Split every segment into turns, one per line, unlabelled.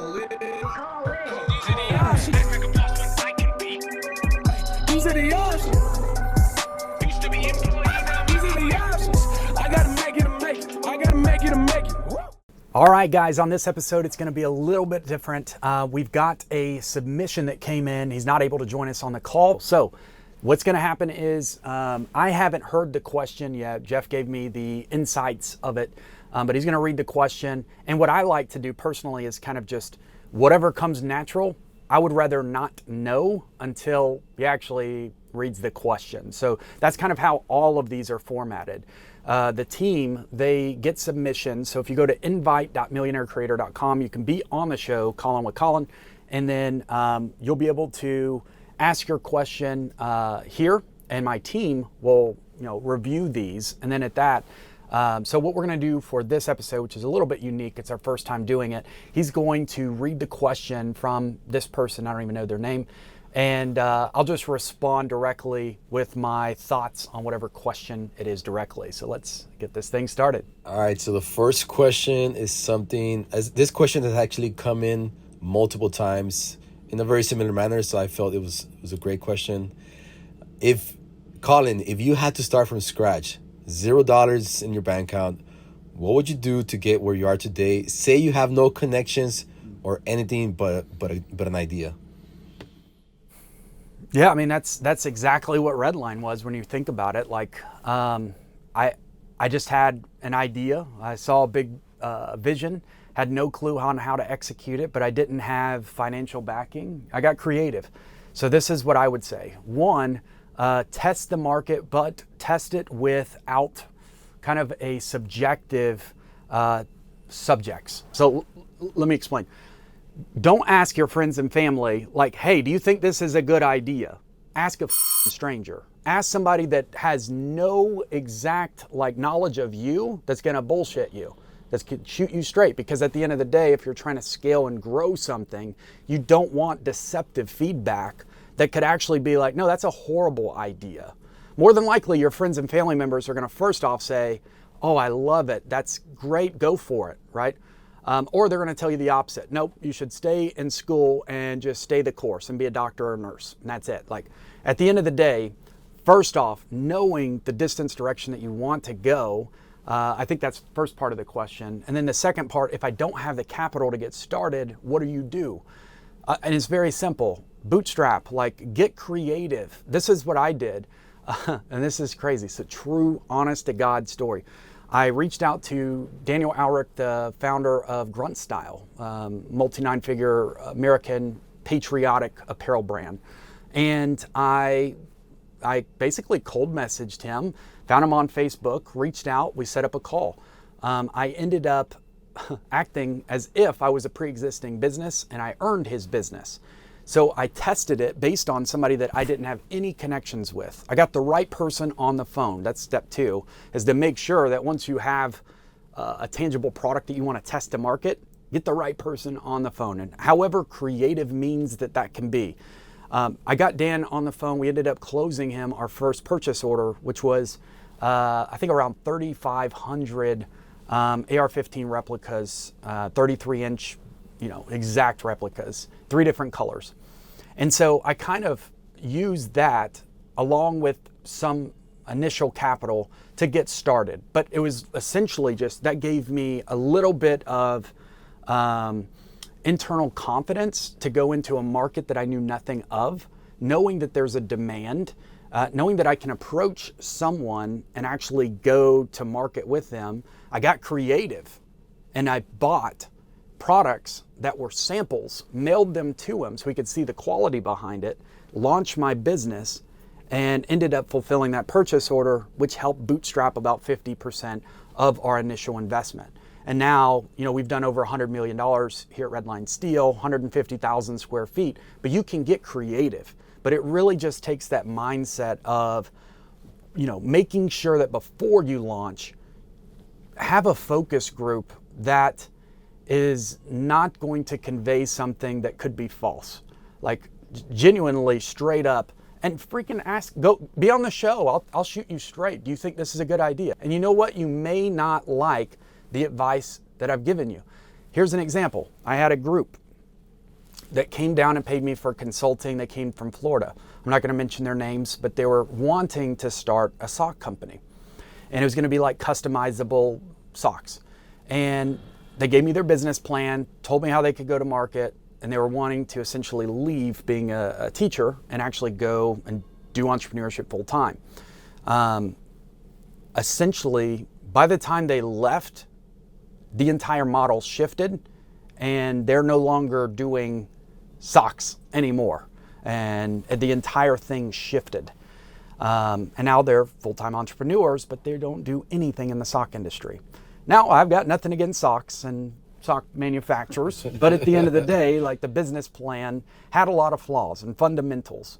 Colin. These are the options. Used to be employee, these are the options. I gotta make it to make it. I gotta make it to make it.
All right, guys, on this episode, it's going to be a little bit different. We've got a submission that came in. He's not able to join us on the call. So what's going to happen is I haven't heard the question yet. Jeff gave me the insights of it, but he's going to read the question. And what I like to do personally is kind of just whatever comes natural. I would rather not know until he actually reads the question. So that's kind of how all of these are formatted. The team, they get submissions. So if you go to invite.millionairecreator.com, you can be on the show, Colin with Colin, and then you'll be able to ask your question here, and my team will, review these. And then at that, so what we're going to do for this episode, which is a little bit unique, it's our first time doing it, he's going to read the question from this person, I don't even know their name, and I'll just respond directly with my thoughts on whatever question it is directly. So let's get this thing started.
All right, so the first question is this question has actually come in multiple times in a very similar manner, so I felt it was a great question. Colin, if you had to start from scratch, $0 in your bank account, what would you do to get where you are today? Say you have no connections or anything but an idea.
Yeah, I mean, that's exactly what Redline was when you think about it. Like, I just had an idea. I saw a big vision, had no clue on how to execute it, but I didn't have financial backing. I got creative. So this is what I would say. One, test the market, but test it without kind of a subjective subjects. So let me explain. Don't ask your friends and family, like, hey, do you think this is a good idea? Ask a stranger. Ask somebody that has no exact knowledge of you that's gonna bullshit you, that's gonna shoot you straight. Because at the end of the day, if you're trying to scale and grow something, you don't want deceptive feedback that could actually be like, no, that's a horrible idea. More than likely, your friends and family members are gonna first off say, oh, I love it, that's great, go for it, right? Or they're going to tell you the opposite. Nope, you should stay in school and just stay the course and be a doctor or a nurse. And that's it. Like, at the end of the day, first off, knowing the distance direction that you want to go, I think that's the first part of the question. And then the second part, if I don't have the capital to get started, what do? And it's very simple. Bootstrap, get creative. This is what I did. And this is crazy. It's a true, honest to God story. I reached out to Daniel Alric, the founder of Grunt Style, multi-nine-figure American patriotic apparel brand. And I basically cold messaged him, found him on Facebook, reached out, we set up a call. I ended up acting as if I was a pre-existing business and I earned his business. So I tested it based on somebody that I didn't have any connections with. I got the right person on the phone. That's step 2, is to make sure that once you have a tangible product that you want to test to market, get the right person on the phone. And however creative means that can be. I got Dan on the phone. We ended up closing him our first purchase order, which was, I think, around 3,500 AR-15 replicas, 33-inch, exact replicas, 3 different colors. And so I kind of used that along with some initial capital to get started. But it was essentially just, that gave me a little bit of internal confidence to go into a market that I knew nothing of, knowing that there's a demand, knowing that I can approach someone and actually go to market with them. I got creative and I bought products that were samples, mailed them to him so he could see the quality behind it, launched my business, and ended up fulfilling that purchase order, which helped bootstrap about 50% of our initial investment. And now, we've done over $100 million here at Redline Steel, 150,000 square feet, but you can get creative. But it really just takes that mindset of, making sure that before you launch, have a focus group that is not going to convey something that could be false. Genuinely, straight up, and freaking ask, go be on the show. I'll shoot you straight. Do you think this is a good idea? And you know what? You may not like the advice that I've given you. Here's an example. I had a group that came down and paid me for consulting. They came from Florida. I'm not going to mention their names, but they were wanting to start a sock company. And it was going to be like customizable socks. And they gave me their business plan, told me how they could go to market, and they were wanting to essentially leave being a teacher and actually go and do entrepreneurship full time. Essentially, by the time they left, the entire model shifted, and they're no longer doing socks anymore. And the entire thing shifted. And now they're full-time entrepreneurs, but they don't do anything in the sock industry. Now, I've got nothing against socks and sock manufacturers, but at the end of the day, like, the business plan had a lot of flaws and fundamentals.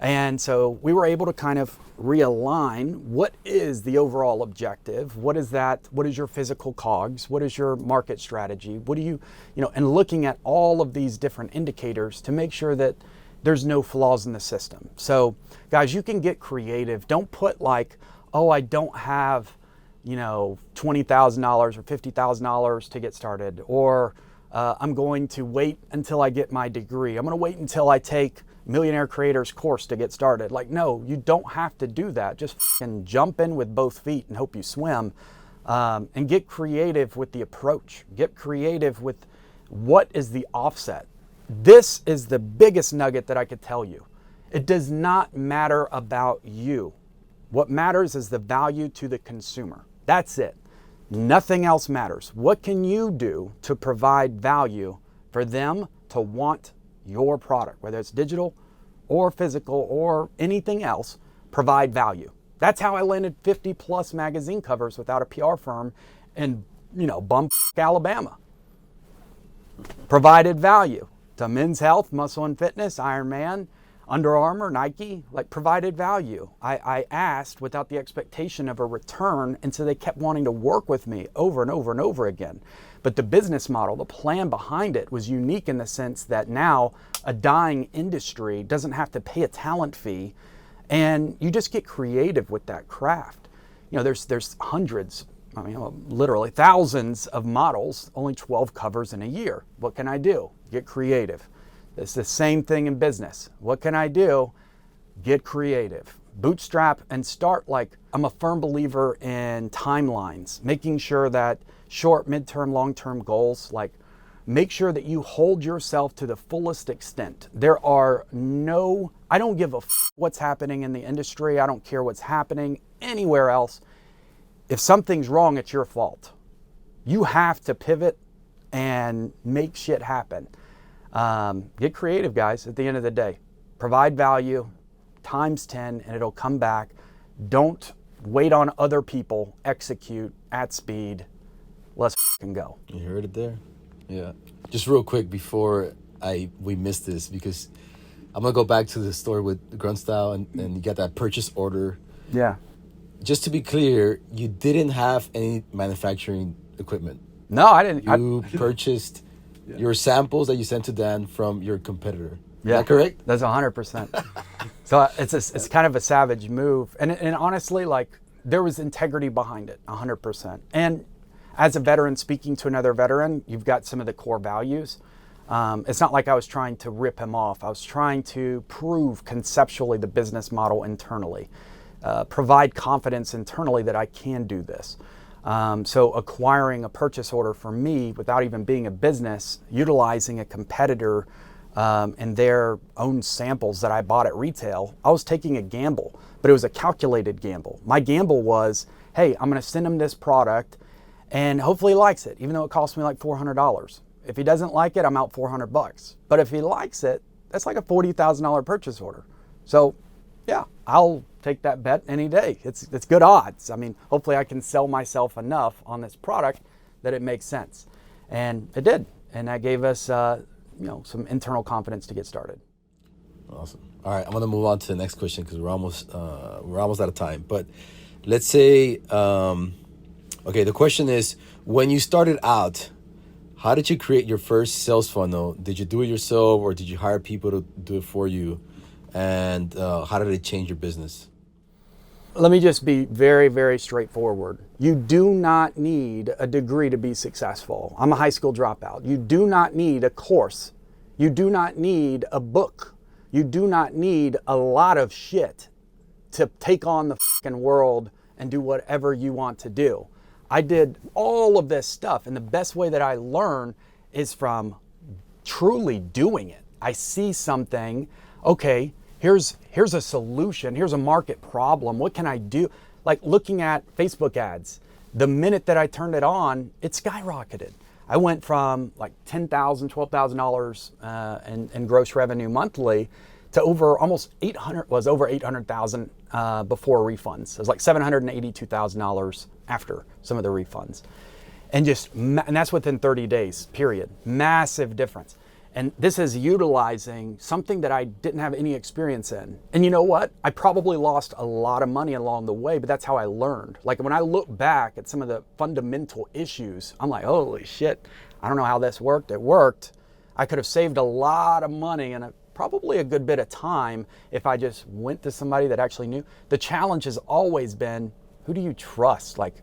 And so we were able to kind of realign what is the overall objective, what is that, what is your physical cogs, what is your market strategy, what do you know, and looking at all of these different indicators to make sure that there's no flaws in the system. So guys, you can get creative. Don't put like, oh, I don't have, you know, $20,000 or $50,000 to get started, or I'm going to wait until I get my degree. I'm going to wait until I take Millionaire Creators course to get started. Like, no, you don't have to do that. Just f***ing jump in with both feet and hope you swim, and get creative with the approach. Get creative with what is the offset. This is the biggest nugget that I could tell you. It does not matter about you. What matters is the value to the consumer. That's it. Nothing else matters. What can you do to provide value for them to want your product, whether it's digital or physical or anything else? Provide value. That's how I landed 50 plus magazine covers without a PR firm in, you know, Alabama. Provided value to Men's Health, Muscle and Fitness, Ironman, Under Armour, Nike, like, provided value. I asked without the expectation of a return, and so they kept wanting to work with me over and over and over again. But the business model, the plan behind it was unique in the sense that now a dying industry doesn't have to pay a talent fee, and you just get creative with that craft. You know, there's hundreds, I mean, literally thousands of models, only 12 covers in a year. What can I do? Get creative. It's the same thing in business. What can I do? Get creative. Bootstrap and start. Like, I'm a firm believer in timelines, making sure that short, midterm, long-term goals, like, make sure that you hold yourself to the fullest extent. There are no, I don't give a what's happening in the industry. I don't care what's happening anywhere else. If something's wrong, it's your fault. You have to pivot and make shit happen. Get creative, guys, at the end of the day. Provide value, times 10, and it'll come back. Don't wait on other people. Execute at speed. Let's go.
You heard it there? Yeah. Just real quick before we miss this, because I'm going to go back to the story with Grunt Style and you got that purchase order.
Yeah.
Just to be clear, you didn't have any manufacturing equipment.
No, I didn't.
You purchased your samples that you sent to Dan from your competitor.
Yeah,
Is that correct?
That's 100%. So it's kind of a savage move. And honestly, like, there was integrity behind it, 100%. And as a veteran speaking to another veteran, you've got some of the core values. It's not like I was trying to rip him off. I was trying to prove conceptually the business model internally, provide confidence internally that I can do this. So acquiring a purchase order for me without even being a business, utilizing a competitor and their own samples that I bought at retail, I was taking a gamble, but it was a calculated gamble. My gamble was, hey, I'm going to send him this product and hopefully he likes it, even though it cost me like $400. If he doesn't like it, I'm out $400. But if he likes it, that's like a $40,000 purchase order. So yeah, I'll take that bet any day. It's good odds. I mean, hopefully I can sell myself enough on this product that it makes sense. And it did. And that gave us some internal confidence to get started.
Awesome. All right, I'm going to move on to the next question because we're almost out of time. But let's say, the question is, when you started out, how did you create your first sales funnel? Did you do it yourself or did you hire people to do it for you? And how did it change your business?
Let me just be very, very straightforward. You do not need a degree to be successful. I'm a high school dropout. You do not need a course. You do not need a book. You do not need a lot of shit to take on the fucking world and do whatever you want to do. I did all of this stuff, and the best way that I learn is from truly doing it. I see something, okay, here's a solution, here's a market problem, what can I do? Like looking at Facebook ads, the minute that I turned it on, it skyrocketed. I went from like $10,000, $12,000 in gross revenue monthly to over almost 800,000 before refunds. It was like $782,000 after some of the refunds. And that's within 30 days, period. Massive difference. And this is utilizing something that I didn't have any experience in. And you know what? I probably lost a lot of money along the way, but that's how I learned. Like when I look back at some of the fundamental issues, I'm like, holy shit, I don't know how this worked. It worked. I could have saved a lot of money and probably a good bit of time if I just went to somebody that actually knew. The challenge has always been, who do you trust? Like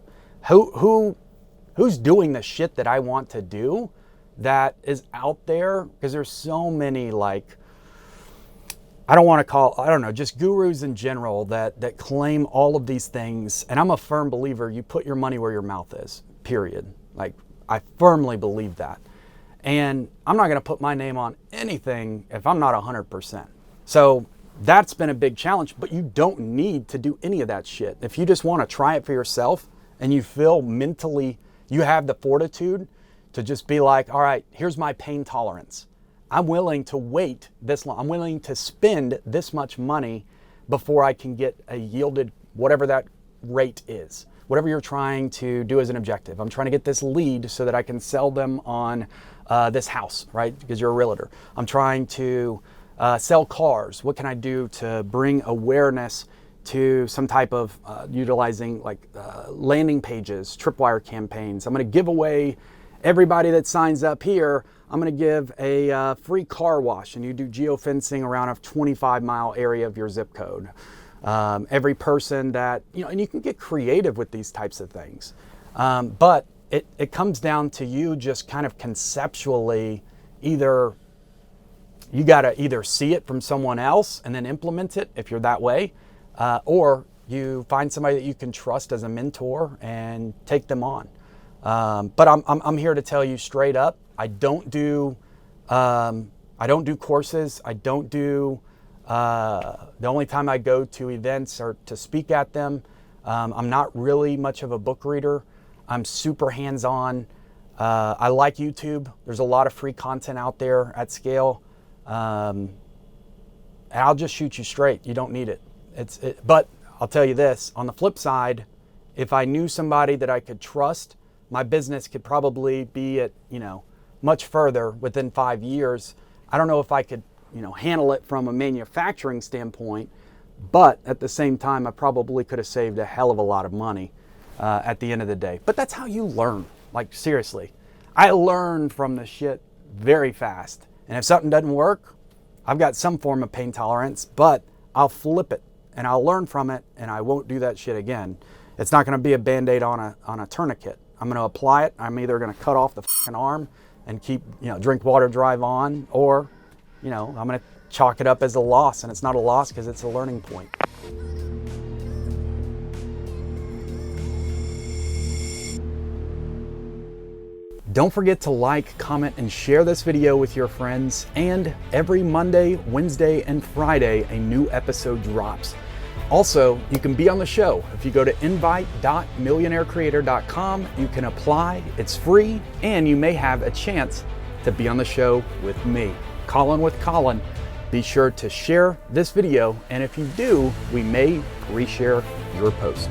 who's doing the shit that I want to do that is out there? Because there's so many, like, just gurus in general that claim all of these things. And I'm a firm believer, you put your money where your mouth is, period. Like, I firmly believe that. And I'm not gonna put my name on anything if I'm not 100%. So that's been a big challenge, but you don't need to do any of that shit. If you just wanna try it for yourself and you feel mentally, you have the fortitude to just be like, all right, here's my pain tolerance. I'm willing to wait this long. I'm willing to spend this much money before I can get a yielded, whatever that rate is, whatever you're trying to do as an objective. I'm trying to get this lead so that I can sell them on this house, right? Because you're a realtor. I'm trying to sell cars. What can I do to bring awareness to some type of utilizing like landing pages, tripwire campaigns. I'm going to give away everybody that signs up here, I'm going to give a free car wash, and you do geofencing around a 25-mile area of your zip code. Every person that, and you can get creative with these types of things. But it comes down to you just kind of conceptually, you got to either see it from someone else and then implement it if you're that way, or you find somebody that you can trust as a mentor and take them on. But I'm here to tell you straight up, I don't do courses. I don't do, the only time I go to events or to speak at them. I'm not really much of a book reader. I'm super hands-on. I like YouTube. There's a lot of free content out there at scale. And I'll just shoot you straight. You don't need it. But I'll tell you this, on the flip side, if I knew somebody that I could trust, my business could probably be at, much further within 5 years. I don't know if I could, handle it from a manufacturing standpoint, but at the same time, I probably could have saved a hell of a lot of money at the end of the day. But that's how you learn. Like, seriously, I learn from the shit very fast. And if something doesn't work, I've got some form of pain tolerance, but I'll flip it and I'll learn from it and I won't do that shit again. It's not going to be a Band-Aid on a tourniquet. I'm going to apply it. I'm either going to cut off the fucking arm and keep, drink water, drive on, or, I'm going to chalk it up as a loss. And it's not a loss because it's a learning point. Don't forget to like, comment, and share this video with your friends. And every Monday, Wednesday, and Friday, a new episode drops. Also, you can be on the show. If you go to invite.millionairecreator.com, you can apply. It's free, and you may have a chance to be on the show with me, Colin with Colin. Be sure to share this video, and if you do, we may reshare your post.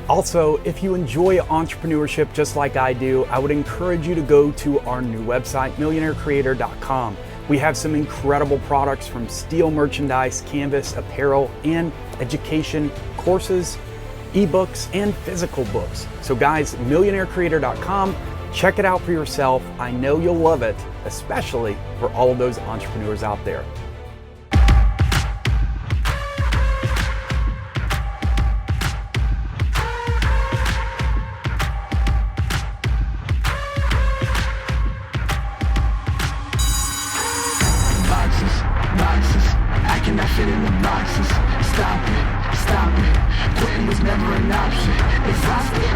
Also, if you enjoy entrepreneurship just like I do, I would encourage you to go to our new website, millionairecreator.com. We have some incredible products from steel merchandise, canvas, apparel, and education, courses, ebooks, and physical books. So guys, millionairecreator.com, check it out for yourself. I know you'll love it, especially for all of those entrepreneurs out there.
making that feeling obnoxious. Stop it, quitting was never an option. Exhausted,